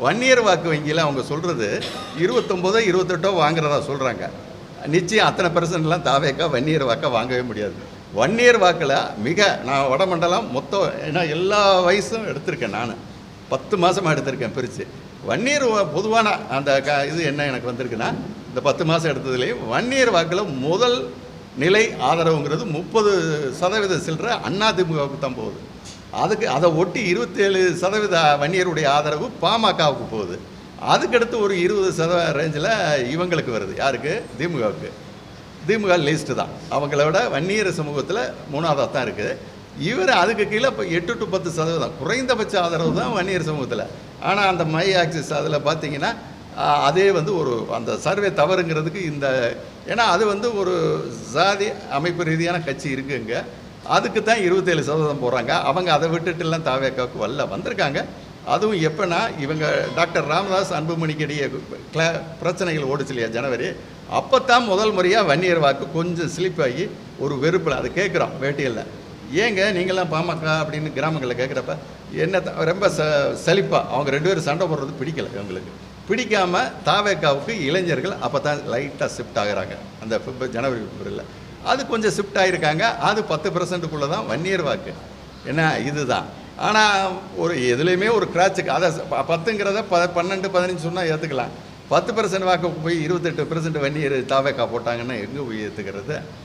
வன்னியர் வாக்கு வங்கியில் அவங்க சொல்கிறது 29 28 வாங்குறதா சொல்கிறாங்க. நிச்சயம் அத்தனை பெர்சன்ட்லாம் தாவேக்கா வன்னியர் வாக்கை வாங்கவே முடியாது. வன்னியர் வாக்கில் நான் வடமண்டலம் மொத்தம் ஏன்னா எல்லா வயசும் எடுத்திருக்கேன். நான் 10 மாதமாக எடுத்திருக்கேன் பிரித்து. வன்னியர் பொதுவான அந்த இது என்ன எனக்கு வந்திருக்குன்னா, இந்த 10 மாதம் எடுத்ததுலேயும் வன்னியர் வாக்கில் முதல் நிலை ஆதரவுங்கிறது 30% சில்லற அதிமுகவுக்கு தான் போகுது. அதை ஒட்டி 27% வன்னியருடைய ஆதரவு பாமகவுக்கு போகுது. அதுக்கடுத்து ஒரு 20% ரேஞ்சில் இவங்களுக்கு வருது. யாருக்கு? திமுகவுக்கு. திமுக லீஸ்ட்டு தான். அவங்களோட வன்னியர் சமூகத்தில் 3ஆவதாக தான் இருக்குது. இவர் அதுக்கு கீழே இப்போ 8 to 10% குறைந்தபட்ச ஆதரவு தான் வன்னியர் சமூகத்தில். ஆனால் அந்த மை ஆக்சிஸ் அதில் பார்த்தீங்கன்னா அதே ஒரு அந்த சர்வே தவறுங்கிறதுக்கு ஏன்னா அது ஒரு சாதி அமைப்பு ரீதியான கட்சி இருக்குங்க. அதுக்கு தான் 27% போகிறாங்க. அவங்க அதை விட்டுட்டுலாம் தாவேக்காவுக்கு வந்திருக்காங்க. அதுவும் எப்போனா இவங்க டாக்டர் ராமதாஸ் அன்புமணிக்கிடையே பிரச்சனைகள் ஓடிச்சு இல்லையா ஜனவரி, அப்போ தான் முதல் முறையாக வன்னியர் வாக்கு கொஞ்சம் ஸ்லிப் ஆகி ஒரு வெறுப்பில் அதை கேட்குறோம் வேட்டியில். ஏங்க நீங்களாம் பாமக அப்படின்னு கிராமங்களில் கேட்குறப்ப என்ன ரொம்ப சலிப்பாக அவங்க 2 பேரும் சண்டை போடுறது பிடிக்கலை. அவங்களுக்கு பிடிக்காமல் தாவேக்காவுக்கு இளைஞர்கள் அப்போ தான் லைட்டாக ஷிஃப்ட் ஆகுறாங்க. அந்த ஜனவரி பிப்ரவரியில் அது கொஞ்சம் ஷிஃப்ட் ஆகிருக்காங்க. அது 10%க்குள்ளே தான் வன்னியர் வாக்கு. ஏன்னா இதுதான். ஆனால் எதுலேயுமே ஒரு கிராச்சுக்கு அதை 10ங்கிறத 12 15 சொன்னால் ஏற்றுக்கலாம். 10% வாக்கு போய் 28% வன்னியர் தாவேக்கா போட்டாங்கன்னா எங்கே போய் ஏற்றுக்கிறது?